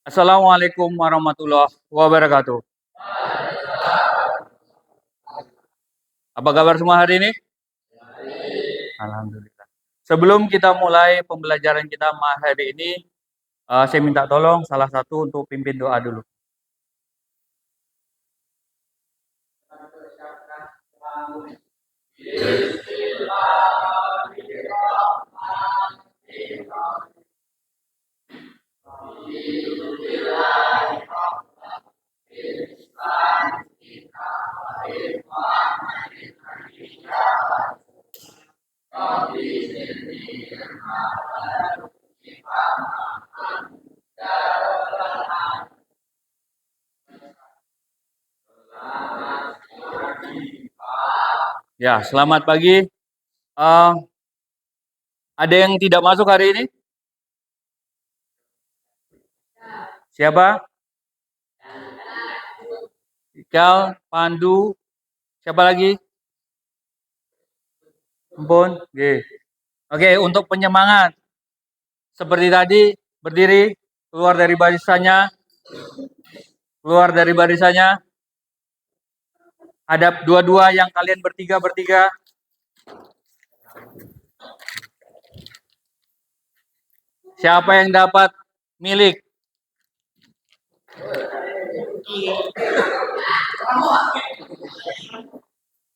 Assalamualaikum warahmatullahi wabarakatuh. Apa kabar semua hari ini? Alhamdulillah. Sebelum kita mulai pembelajaran kita hari ini, saya minta tolong salah satu untuk pimpin doa dulu. Ya, selamat pagi. Ada yang tidak masuk hari ini? Siapa? Ikal, Pandu, siapa lagi? Ampun, Oke, untuk penyemangat. Seperti tadi, berdiri, keluar dari barisannya. Keluar dari barisannya. Hadap dua-dua yang kalian bertiga. Siapa yang dapat milik?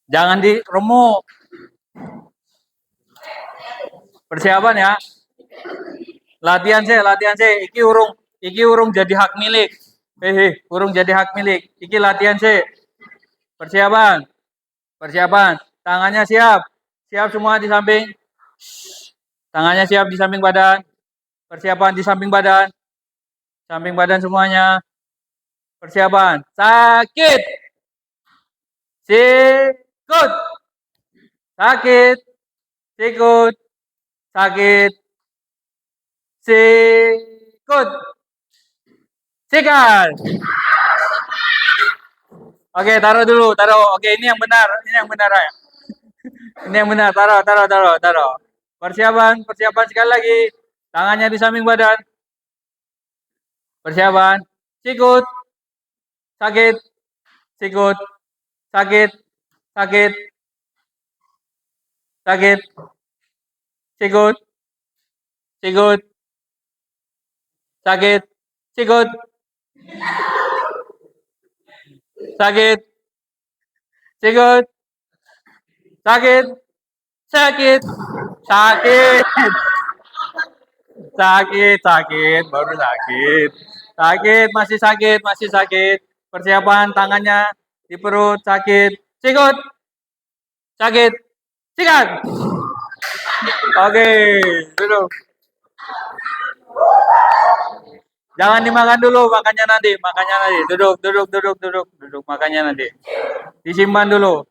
Jangan diremuk. Persiapan ya. Latihan sih. Iki urung jadi hak milik. Urung jadi hak milik. Iki latihan sih. Persiapan. Tangannya siap. Siap semua di samping. Tangannya siap di samping badan. Persiapan di samping badan. Samping badan semuanya. Persiapan. Sakit. Sikut. Sakit. Sikut. Sakit. Sikut. Sikat. Oke, taruh dulu, taruh. Oke, ini yang benar ya. Ini yang benar, taruh. Persiapan sekali lagi. Tangannya di samping badan. Persiapan. Sikut. Sakit. Sikut. Sakit. Sakit. Sakit. Sikut. Sikut. Sakit. Sikut. Sakit. Sikut. Sakit. Sakit. Sakit. Sakit. Baru sakit. Sakit, masih sakit. Persiapan tangannya di perut, sakit. Sikut. Sakit. Sikat. Oke, duduk. Jangan dimakan dulu, makannya nanti. Duduk, makannya nanti. Disimpan dulu.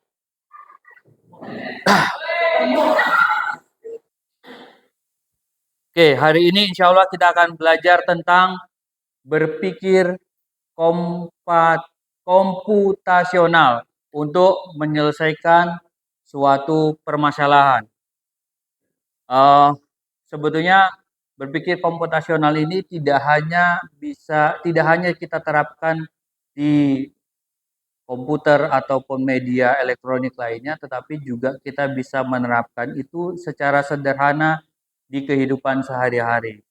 Oke, hari ini insya Allah kita akan belajar tentang berpikir komputasional untuk menyelesaikan suatu permasalahan. Sebetulnya berpikir komputasional ini tidak hanya kita terapkan di komputer ataupun media elektronik lainnya, tetapi juga kita bisa menerapkan itu secara sederhana di kehidupan sehari-hari.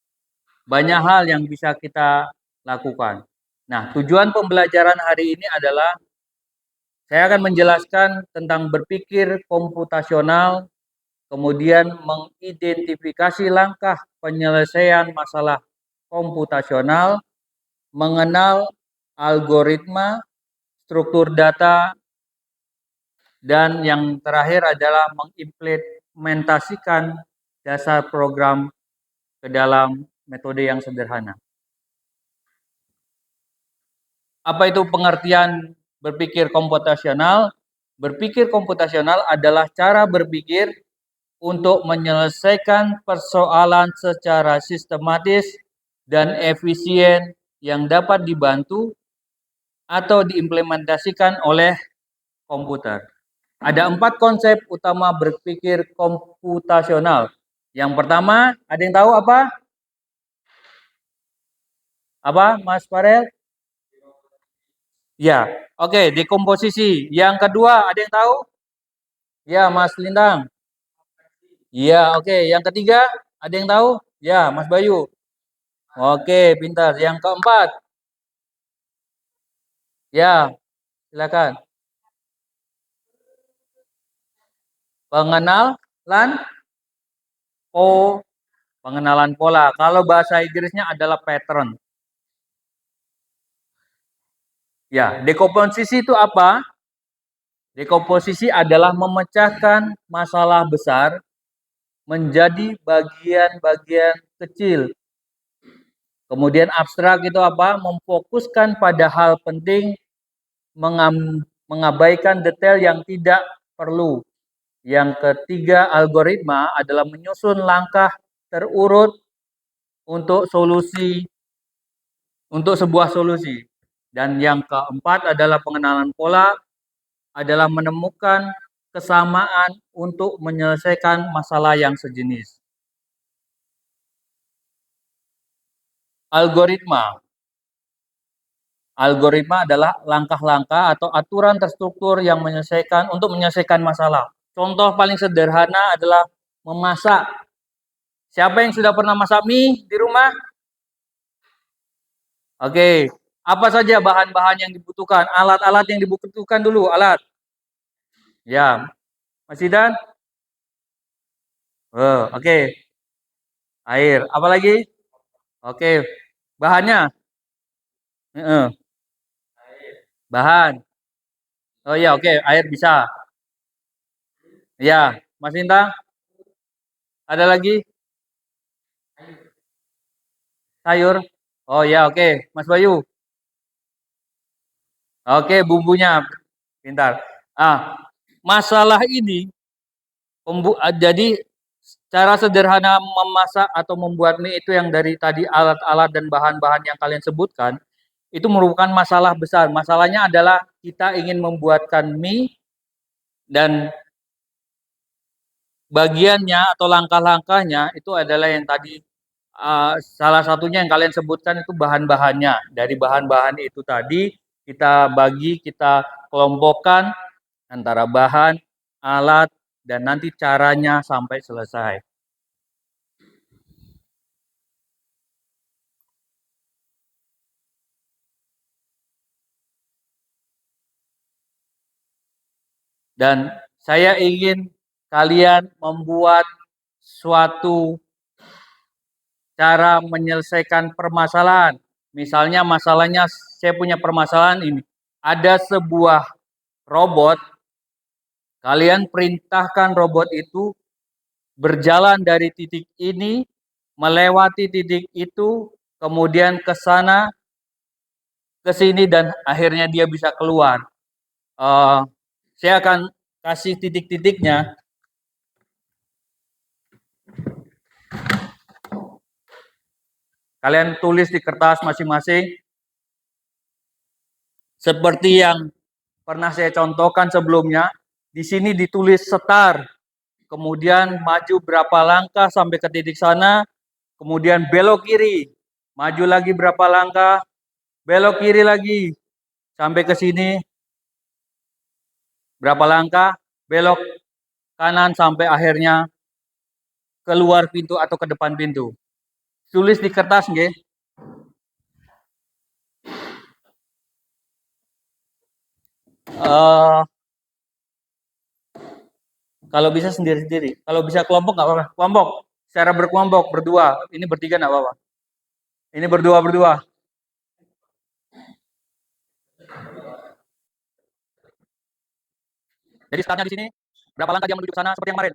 Banyak hal yang bisa kita lakukan. Nah, tujuan pembelajaran hari ini adalah saya akan menjelaskan tentang berpikir komputasional, kemudian mengidentifikasi langkah penyelesaian masalah komputasional, mengenal algoritma, struktur data, dan yang terakhir adalah mengimplementasikan dasar program ke dalam metode yang sederhana. Apa itu pengertian berpikir komputasional? Berpikir komputasional adalah cara berpikir untuk menyelesaikan persoalan secara sistematis dan efisien yang dapat dibantu atau diimplementasikan oleh komputer. Ada 4 konsep utama berpikir komputasional. Yang pertama, ada yang tahu apa? Apa, Mas Farel? Ya, oke, dekomposisi. Yang kedua, ada yang tahu? Ya, Mas Lintang. Iya, oke. Yang ketiga, ada yang tahu? Ya, Mas Bayu. Oke, pintar. Yang keempat, ya, silakan. Pengenalan, oh, pengenalan pola. Kalau bahasa Inggrisnya adalah pattern. Ya, dekomposisi itu apa? Dekomposisi adalah memecahkan masalah besar menjadi bagian-bagian kecil. Kemudian abstrak itu apa? Memfokuskan pada hal penting, mengabaikan detail yang tidak perlu. Yang ketiga, algoritma adalah menyusun langkah terurut untuk sebuah solusi. Dan yang keempat adalah pengenalan pola, adalah menemukan kesamaan untuk menyelesaikan masalah yang sejenis. Algoritma. Algoritma adalah langkah-langkah atau aturan terstruktur yang menyelesaikan masalah. Contoh paling sederhana adalah memasak. Siapa yang sudah pernah masak mie di rumah? Oke. Apa saja bahan-bahan yang dibutuhkan? Alat-alat yang dibutuhkan dulu, alat. Ya, Mas Idan? Oh, oke. Air. Apa lagi? Oke. Bahannya? Bahan. Oh iya, oke. Air bisa. Ya, Mas Lintang? Ada lagi? Sayur? Oh ya, oke. Mas Bayu? Oke, bumbunya. Pintar. Ah, masalah ini jadi cara sederhana memasak atau membuat mie itu yang dari tadi alat-alat dan bahan-bahan yang kalian sebutkan itu merupakan masalah besar. Masalahnya adalah kita ingin membuatkan mie dan bagiannya atau langkah-langkahnya itu adalah yang tadi salah satunya yang kalian sebutkan itu bahan-bahannya. Dari bahan-bahan itu tadi kita bagi, kita kelompokkan antara bahan, alat, dan nanti caranya sampai selesai. Dan saya ingin kalian membuat suatu cara menyelesaikan permasalahan. Misalnya masalahnya saya punya permasalahan ini. Ada sebuah robot, kalian perintahkan robot itu berjalan dari titik ini, melewati titik itu, kemudian ke sana, ke sini, dan akhirnya dia bisa keluar. Saya akan kasih titik-titiknya. Kalian tulis di kertas masing-masing. Seperti yang pernah saya contohkan sebelumnya, di sini ditulis start, kemudian maju berapa langkah sampai ke titik sana, kemudian belok kiri, maju lagi berapa langkah, belok kiri lagi, sampai ke sini, berapa langkah, belok kanan sampai akhirnya keluar pintu atau ke depan pintu. Tulis di kertas, nggih. Kalau bisa sendiri-sendiri. Kalau bisa kelompok nggak apa-apa. Kelompok. Secara berkelompok, berdua. Ini bertiga nggak apa-apa. Ini berdua-berdua. Jadi startnya di sini. Berapa langkah dia menuju ke sana seperti yang kemarin.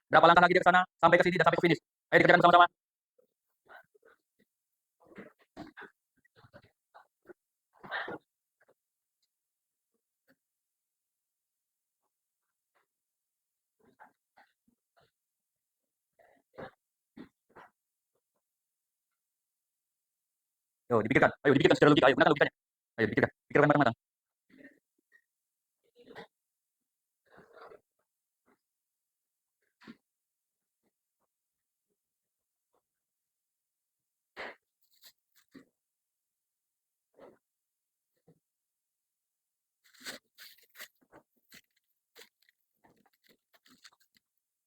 Berapa langkah lagi dia ke sana sampai ke sini dan sampai ke finish. Ayo dikerjakan bersama-sama. Ayo dipikirkan secara logika. Ayo gunakan logikanya. Ayo dipikirkan. Pikirkan matang-matang.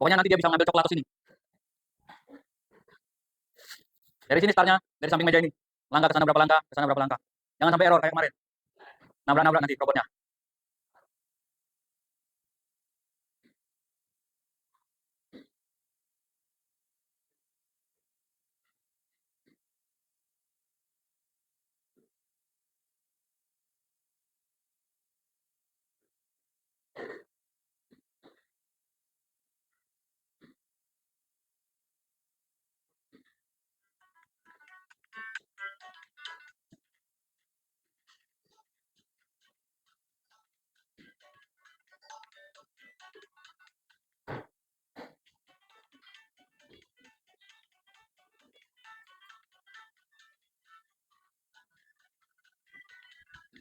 Pokoknya nanti dia bisa ngambil coklat ke sini. Dari sini startnya, dari samping meja ini. Langkah ke sana berapa langkah, ke sana berapa langkah. Jangan sampai error kayak kemarin. Nabrak-nabrak nanti robotnya.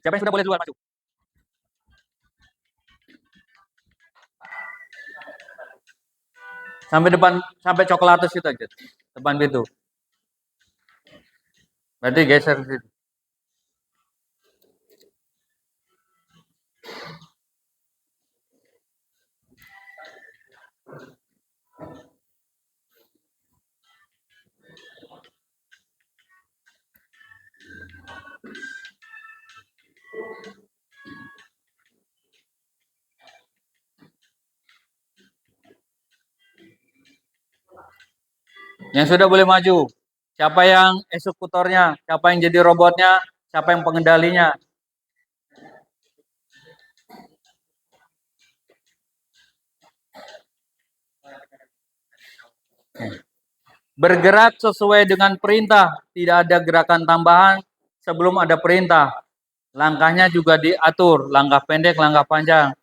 Siapa yang sudah boleh duluan maju? Sampai depan, sampai coklatus itu aja. Depan pintu. Berarti geser ke situ. Yang sudah boleh maju. Siapa yang eksekutornya, siapa yang jadi robotnya, siapa yang pengendalinya. Bergerak sesuai dengan perintah, tidak ada gerakan tambahan sebelum ada perintah. Langkahnya juga diatur, langkah pendek, langkah panjang.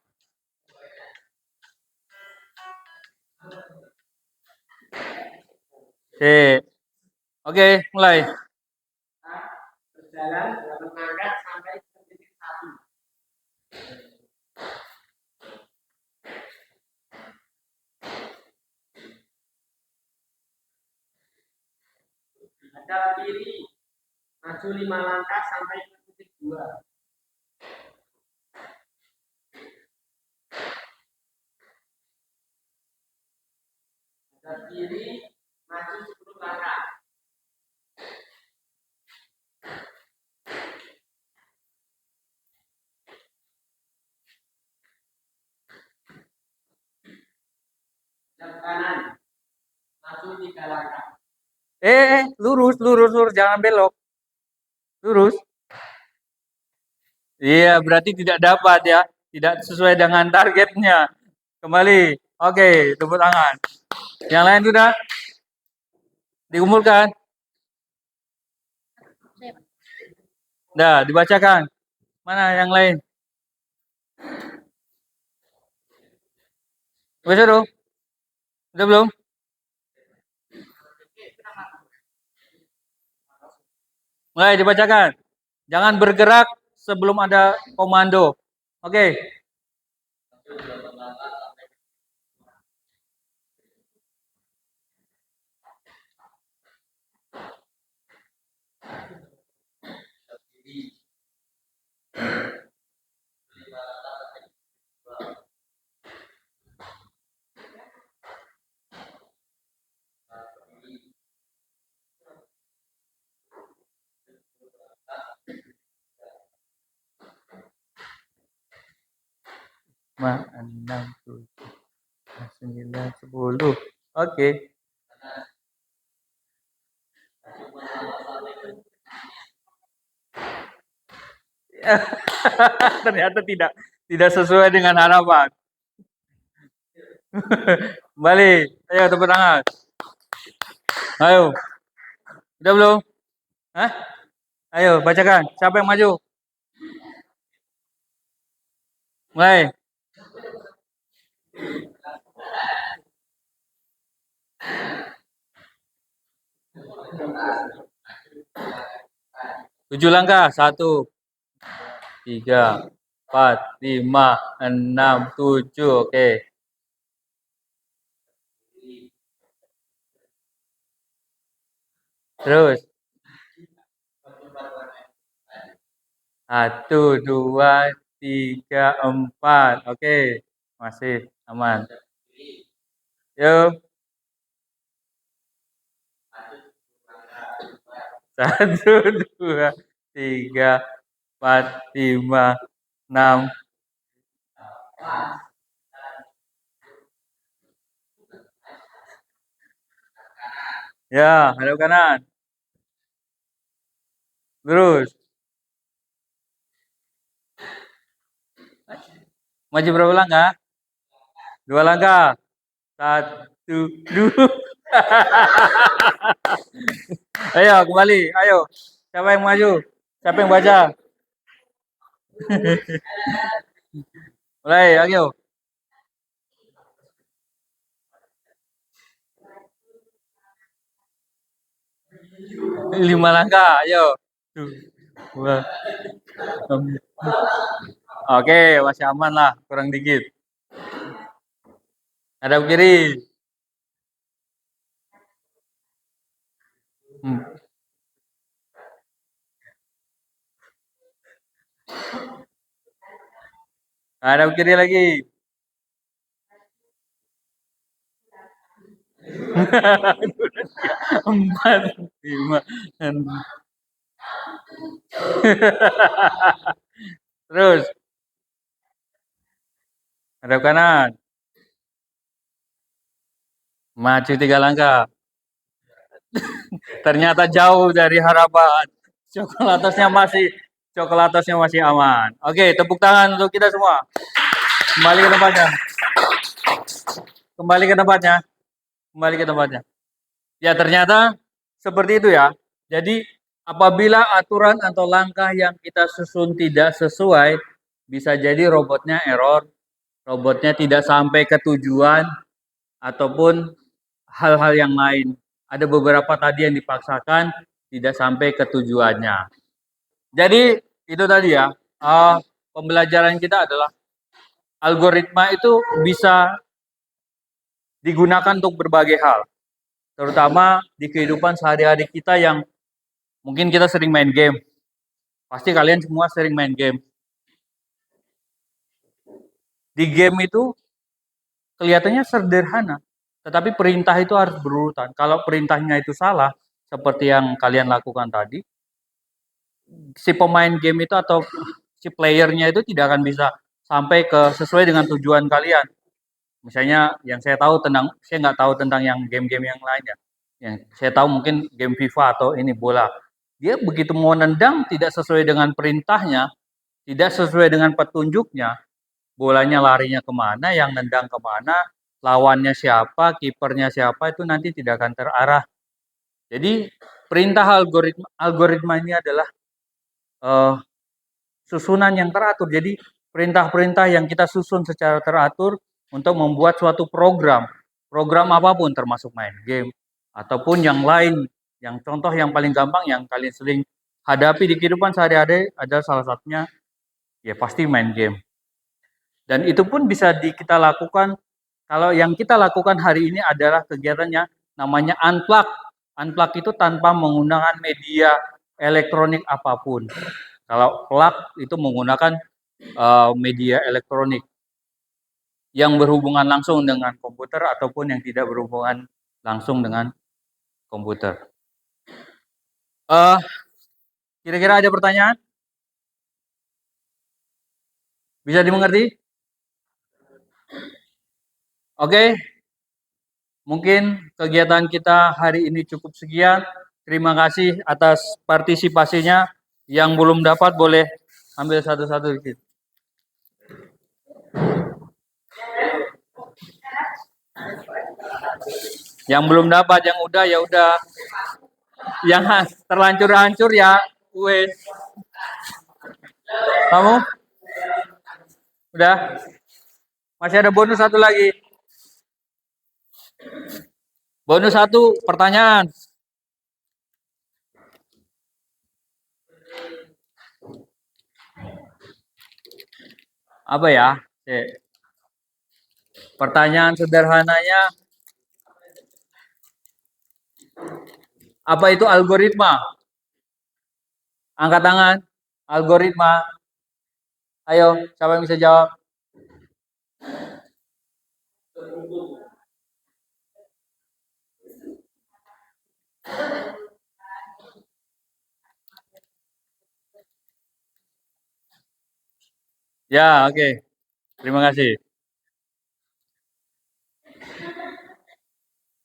Oke, mulai. Berjalan dalam langkah sampai ke titik 1. Hadap kiri, maju 5 langkah sampai ke titik 2. Hadap kiri, maju 10 langkah. Hadap kanan, maju 3 langkah. Lurus, lurus, lurus, jangan belok. Lurus. Iya, berarti tidak dapat ya. Tidak sesuai dengan targetnya. Kembali. Oke, tepuk tangan. Yang lain sudah dikumpulkan. Dah, dibacakan. Mana yang lain? Udah suruh? Udah belum? Mulai dibacakan. Jangan bergerak sebelum ada komando. Oke. Enam, tujuh, 9, 10. Oke. Ternyata tidak sesuai dengan harapan. Balik. Ayo tepuk tangan. Ayo. Udah belum? Hah? Ayo bacakan. Siapa yang maju? Mulai. Tujuh langkah. 1, 3, 4, 5, 6, 7. Oke. Terus. 1, 2, 3, 4. Oke. Masih aman. Yuk. 1, 2, 3, 4, 5, 6. Ya, hadap kanan. Terus. Maju berapa langkah? 2 langkah. 1, 2. Ayo kembali, ayo. Siapa yang maju? Siapa yang baca? Mulai, ayo. 5 langkah, ayo. 2. Oke, masih aman lah, kurang dikit. Hadap kiri. Hadap kiri lagi. 4, 5. Terus. Hadap kanan. Maju 3 langkah. Ternyata jauh dari harapan. Coklatosnya masih aman. Oke, tepuk tangan untuk kita semua. Kembali ke tempatnya. Kembali ke tempatnya. Kembali ke tempatnya. Ya, ternyata seperti itu ya. Jadi, apabila aturan atau langkah yang kita susun tidak sesuai, bisa jadi robotnya error, robotnya tidak sampai ke tujuan, ataupun hal-hal yang lain. Ada beberapa tadi yang dipaksakan tidak sampai ke tujuannya. Jadi itu tadi ya, pembelajaran kita adalah algoritma itu bisa digunakan untuk berbagai hal, terutama di kehidupan sehari-hari kita yang mungkin kita sering main game. Pasti kalian semua sering main game. Di game itu kelihatannya sederhana, tetapi perintah itu harus berurutan. Kalau perintahnya itu salah, seperti yang kalian lakukan tadi, si pemain game itu atau si playernya itu tidak akan bisa sampai ke sesuai dengan tujuan kalian. Misalnya yang saya tahu tentang, saya nggak tahu tentang yang game-game yang lain ya. Yang saya tahu mungkin game FIFA atau ini bola. Dia begitu mau nendang tidak sesuai dengan perintahnya, tidak sesuai dengan petunjuknya, bolanya larinya kemana, yang nendang kemana, lawannya siapa, kipernya siapa, itu nanti tidak akan terarah. Jadi perintah algoritma ini adalah susunan yang teratur. Jadi perintah-perintah yang kita susun secara teratur untuk membuat suatu program. Program apapun termasuk main game ataupun yang lain. Yang contoh yang paling gampang yang kalian sering hadapi di kehidupan sehari-hari adalah salah satunya ya pasti main game. Dan itu pun bisa kita lakukan kalau yang kita lakukan hari ini adalah kegiatannya namanya unplug. Unplug itu tanpa menggunakan media elektronik apapun. Kalau plug itu menggunakan media elektronik yang berhubungan langsung dengan komputer ataupun yang tidak berhubungan langsung dengan komputer. Kira-kira ada pertanyaan? Bisa dimengerti? Oke. Mungkin kegiatan kita hari ini cukup sekian. Terima kasih atas partisipasinya. Yang belum dapat boleh ambil satu-satu dikit. Yang belum dapat, yang udah ya udah. Yang terlanjur hancur ya, wes. Kamu? Udah? Masih ada bonus satu lagi. Bonus satu, pertanyaan. Apa ya? Pertanyaan sederhananya, apa itu algoritma? Angkat tangan. Algoritma. Ayo, siapa yang bisa jawab? Ya, oke. Terima kasih.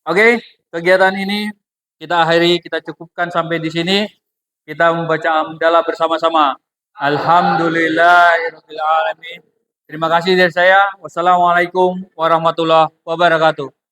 Oke, kegiatan ini kita akhiri, kita cukupkan sampai di sini. Kita membaca hamdalah bersama-sama. Alhamdulillahirabbil alamin. Terima kasih dari saya. Wassalamualaikum warahmatullahi wabarakatuh.